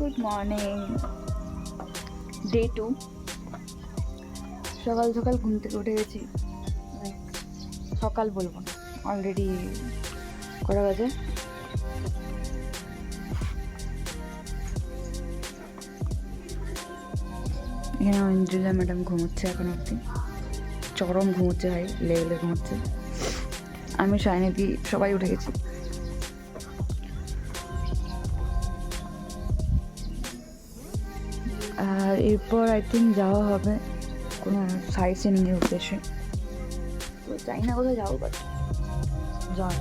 Good morning, day 2। সকাল সকাল ঘুম থেকে উঠে গেছি, সকাল বলবো না, অলরেডি কটা বাজে, এখানে অঞ্জুলা ম্যাডাম ঘুমোচ্ছে এখন অব্দি, চরম ঘুমোচ্ছে, ভাই লেভেলে ঘুমোচ্ছে। আমি শাইনিদি সবাই উঠে গেছি। আর এরপর আই থিঙ্ক যাওয়া হবে কোনো সাইট সিনিংয়ের উদ্দেশ্যে, তো জানি না কোথায় যাবো, বাট যাও,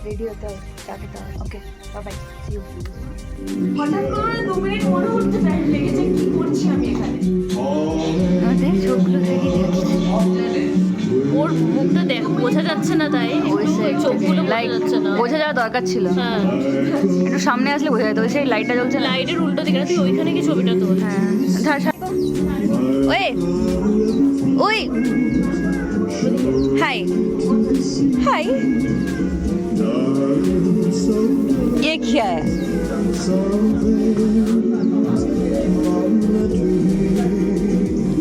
রেডি হতে হবে, চা খেতে হবে। ওকে, বাই, সি ইউ। হঠাৎ করে 2 মিনিট মনে হচ্ছে টাইম লেগেছে, কি করছি আমি এখানে? আমাদের চোখগুলো দেখি, ওর মুখটা দেখ, বোঝা যাচ্ছে না, তাই চোখগুলো বোঝা যাচ্ছে না। বোঝা যাওয়া দরকার ছিল, হ্যাঁ, একটু সামনে আসলে বোঝা যেত, সেই লাইটটা জ্বলছে না। লাইটের উল্টো দিকে না, তুই ওইখানে কি ছবিটা তোল। হ্যাঁ, ওই ওই হাই हाय, ये क्या है?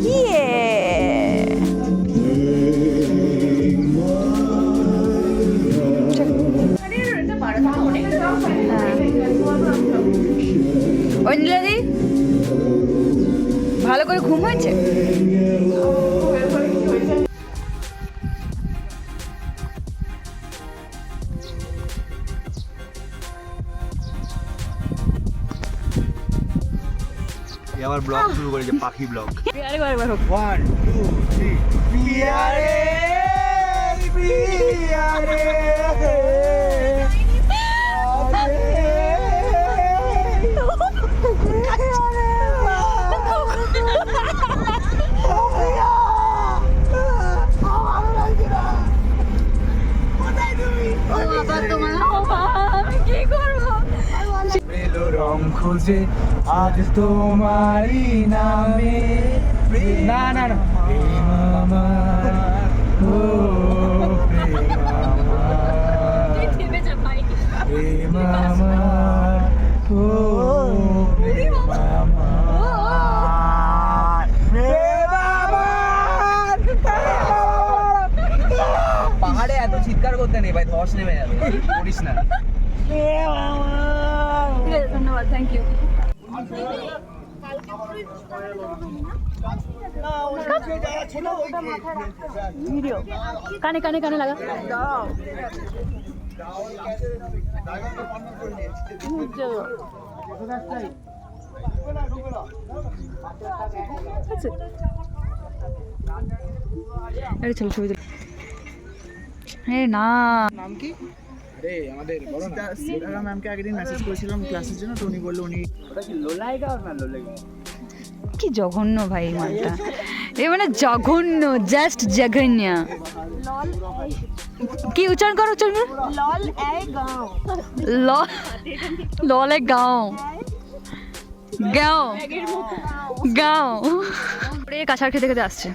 ये অঞ্জলি, ভালো করে ঘুম হয়েছে? আবার ব্লগ শুরু করেছে, পাখি ব্লগ। আরেকবার হোক। 1 2 3 পিয়ারে পিয়ারে রং খুঁজে আজ তোমারই নামে, না না না, প্রেম আমার, ও প্রেম আমার, প্রেম আমার, ও প্রেম আমার, প্রেম আমার। পাহাড়ে এত চিৎকার করতে নেই ভাই, ধস নেমে যাবে, করিস না। ধন্যবাদ, থ্যাংক ইউ। ভিডিও কানে কানে কানে লাগা। আরে চলো ছবি তুল। না নাম কি? আরে আমাদের বড় না, সীতারা ম্যামকে আগের মেসেজ করেছিলাম ক্লাসের জন্য, তো উনি বললো উনি ওটা কি লোলাইগা না লোলাইগা। কি জঘন্য ভাই মানটা, এ মানে জঘন্য, জাস্ট জঘন্য। কি উচ্চারণ করো, উচ্চারণ করো। লল এ গাঁও, লল এ গাঁও, গাঁও গাঁও। কাছাড় খেতে খেতে আসছে।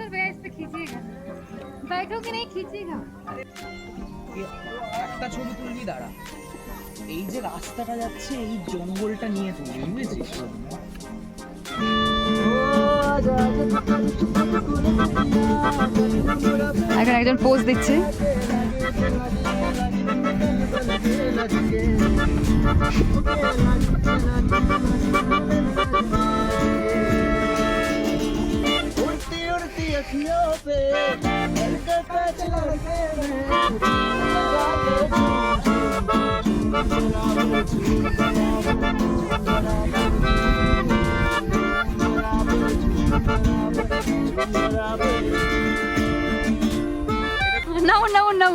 सर बेस पे खींचिएगा, बैठो कि नहीं खींचिएगा। একটা ছবি তুলবি, দাঁড়া। এই যে রাস্তাটা যাচ্ছে, এই জঙ্গলটা নিয়ে তুলবি, বুঝেছিস? এখন একজন পোজ দিচ্ছে। अखियों पे हल्के पे चला के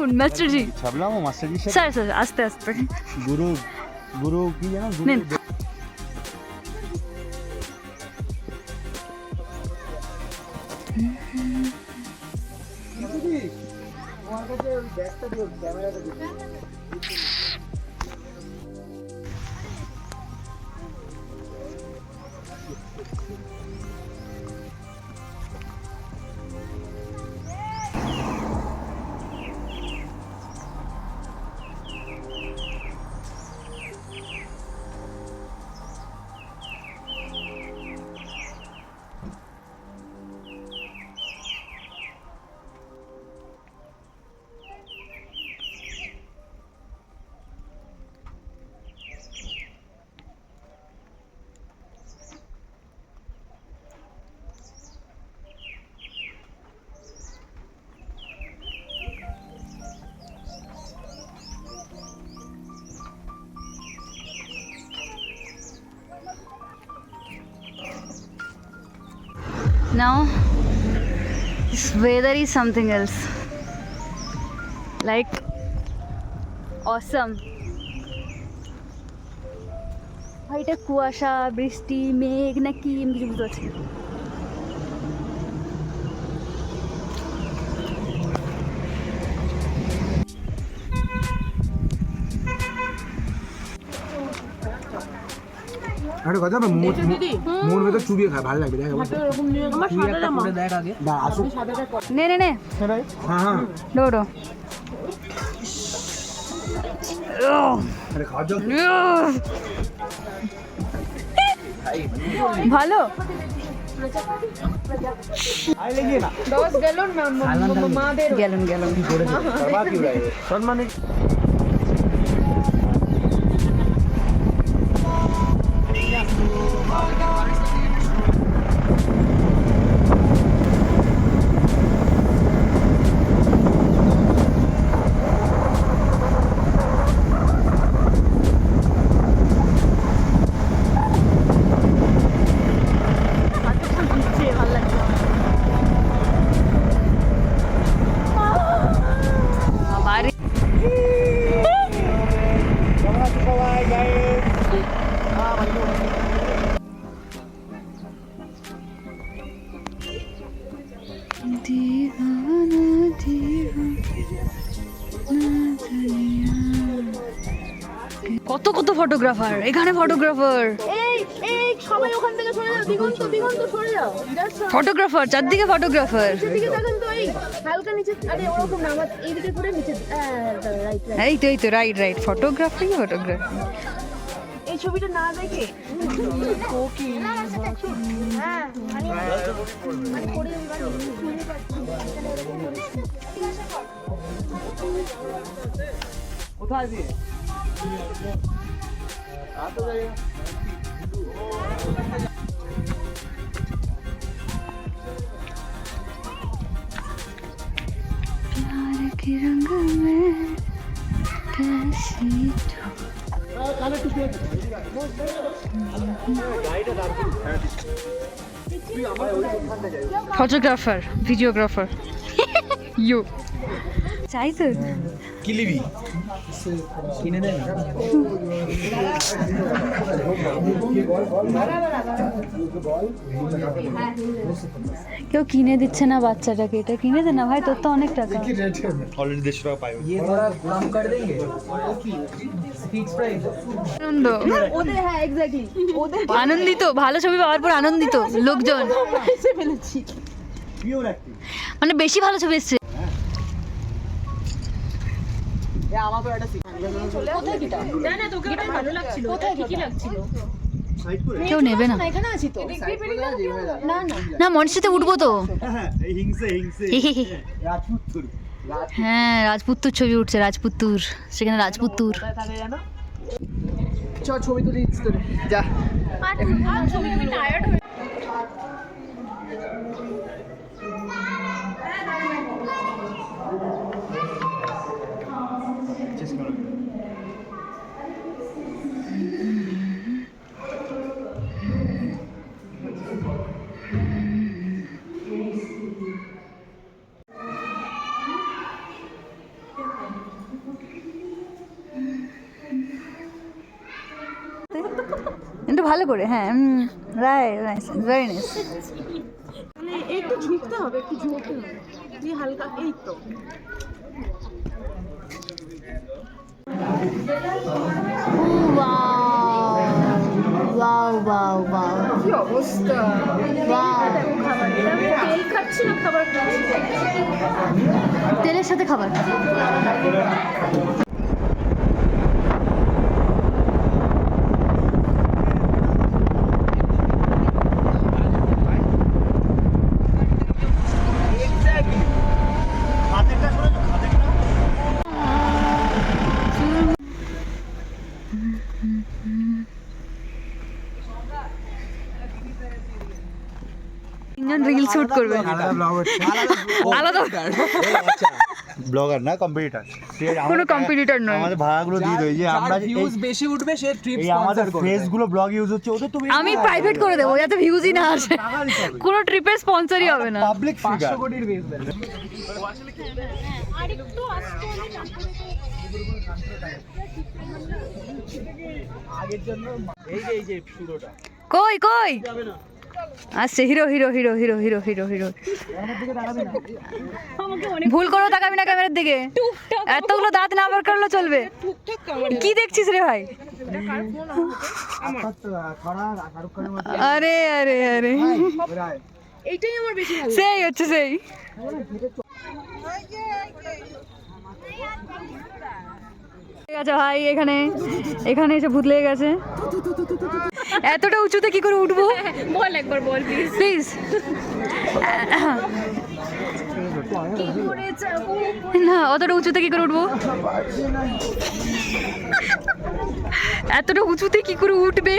বলুন মাস্টারজি। ছাবলাম ও মাস্টারজির সাথে স্যার স্যার আস্তে আস্তে গুরু গুরু কি জানো গুরু নেন। তোমার কাছে ওই ব্যাগটা দিও ক্যামেরাটা দিও Now, this weather is something else. Like, awesome. এটা কুয়াশা বৃষ্টি মেঘ নাকি আমি কিছু বুঝতে পারছি না। আরে কথা না মোর ভেতর চুবিয়ে খায় ভালো লাগবে দেখ দেখ আগে না আসুক নে নে নে হ্যাঁ হ্যাঁ ডোডো আরে খাওয়া যাও ভালো আই লেগে না গেলুন গেলুন বাবা কি রাই সম্মানে বাড়ি সবাই গাইস কত কত ফটোগ্রাফার এখানে ফটোগ্রাফার সবাই ওখান থেকে সরে যাও, দিগন্ত দিগন্ত সরে যাও। ফটোগ্রাফার চারদিকে ফটোগ্রাফার দিকে দেখেন তো, এই হালকা নিচে, আরে ওরকম না, আমার এইদিকে করে নিচে, রাইট রাইট। এই তো রাইট রাইট ফটোগ্রাফি ফটোগ্রাফি এই ছবিটা না দেখে হ্যাঁ মানে কোরিয়ান কোথায় দিয়ে प्यार के रंग में कैसी ফটোগ্রাফার ভিডিওগ্রাফার ইউ চাই তো কি লিবি কিনে দেন কেউ কিনে দিচ্ছে না বাচ্চাটাকে, এটা কিনে দে না ভাই, তোর তো অনেক টাকা। অলরেডি 150 টাকা পাই ये थोड़ा कम कर देंगे फिक्स प्राइस আনন্দ ওদের, হ্যাঁ এক্স্যাক্টলি ওদের আনন্দিত, ভালো ছবি পাওয়ার পর আনন্দিত লোকজন, এসে ফেলেছি। পিওর অ্যাক্টিং মানে বেশি ভালো ছবি এসছে। ये আমার তো একটা না না, তোকে ওটা ভালো লাগছিল, কোথায় কি লাগছিল? সাইড করে কেউ নেবে না এখানে আছি তো, না না না মনসিতে উঠবো তো। হ্যাঁ এই হিংসে রাজপুত্র হ্যাঁ রাজপুত্তুর ছবি উঠছে, রাজপুত্তুর, সেখানে রাজপুত্তুর। থাকে জানো চ ছবি তুলি যা আর ছবি আমি টায়ার্ড হয়ে ভালো করে, হ্যাঁ রাইট, নাইস, ভেরি নাইস। একটু ঝুঁকতে হবে, একটু ঝুঁকতে হবে, তুই হালকা, এই তো। ওয়াও ওয়াও ওয়াও, কি অবস্থা! খাবার তেল খাচ্ছি না, খাবার খাচ্ছি। তেলের সাথে খাবার। তিনজন রিল শুট করবে, আলাদা ব্লগার না, কম্পিটিটর। কোনো কম্পিটিটর নয়। আমাদের ভাড়াগুলো দিয়ে দেয় যে আমরা ভিউজ বেশি উঠবে সে ট্রিপ এই আমাদের ফেসগুলো ব্লগ ইউজ হচ্ছে, ওদের তো আমি প্রাইভেট করে দেবো যাতে ভিউজই না আসে, কোনো ট্রিপের স্পন্সরই হবে না। Public figure. 500 কোটির বেস দেবে। আগের জন্য এই যে শুরুটা কই কই আসছে hero hero hero hero hero hero hero. ভুল করো, তাকাবি না ক্যামেরার দিকে, এতগুলো দাঁত না বার করলে চলবে। কি দেখছিস রে ভাই? আরে আরে আরে, এইটাই আমার বেশি ভালো। সেই হচ্ছে সেই। ঠিক আছে ভাই, এখানে এখানে এসে ভূত লেগে গেছে। এতটা উঁচুতে কি করে উঠবো? বল একবার, বল প্লিজ। প্লিজ না, অতটা উঁচুতে কি করে উঠবো? এতটা উঁচুতে কি করে উঠবে?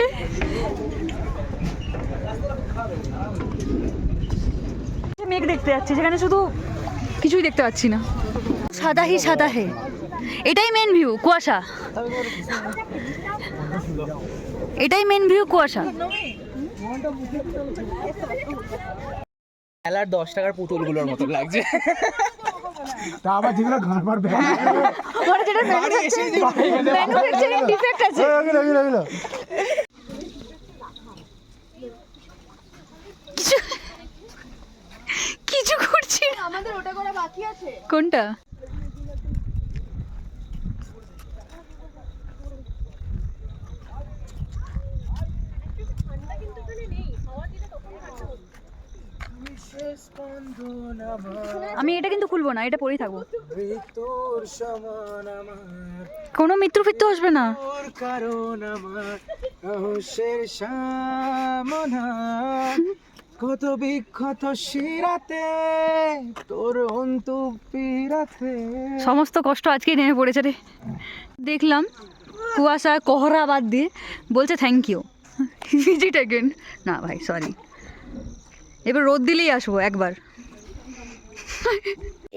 মেঘ দেখতে যাচ্ছি, সেখানে শুধু কিছুই দেখতে পাচ্ছি না, সাদা হি সাদা হে। এটাই মেন ভিউ, কুয়াশা। এটাই মেন ভিউ, কুয়াশা। খেলার 10 টাকার পুতুলগুলোর মতো লাগছে। তা আবার যেগুলো ঘাড় মারবে, মানে যেটা ম্যানুফ্যাকচারিং ডিফেক্ট আছে। কিছু করছি না। আমাদের ওটা করা বাকি আছে। কোনটা? আমি এটা কিন্তু খুলবো না, এটা পরেই থাকবো। তোর সমান আমার, কোনো মৃত্যু ফিত্যু আসবে না। তোর কারণ আমার রহস্যের সামনা, কত বিক্ষত শিরাতে তোর অন্তু পিরাতে। সমস্ত কষ্ট আজকেই নেমে পড়েছে রে। দেখলাম কুয়াশা কোহরা বাদ দিয়ে বলছে থ্যাংক ইউ, ভিজিট অ্যাগেন। না ভাই সরি, এবার রোদ দিলেই আসবো একবার।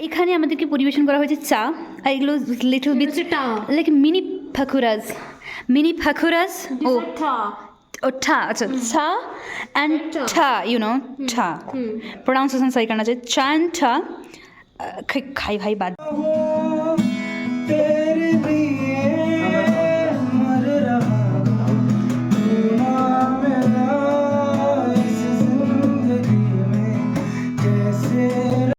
এখানে আমাদেরকে পরিবেশন করা হয়েছে চা, আর এগুলো লিটল বিট লাইক মিনি ফাকুরাজ, মিনি ফাকুরাজ। ও ও ঠা, আচ্ছা চা অ্যান্ড ঠা, ইউ নো ঠা, প্রোনাউন্সিয়েশন সহি করনা চাই, চা অ্যান্ড ঠা। খাই ভাই বাদ।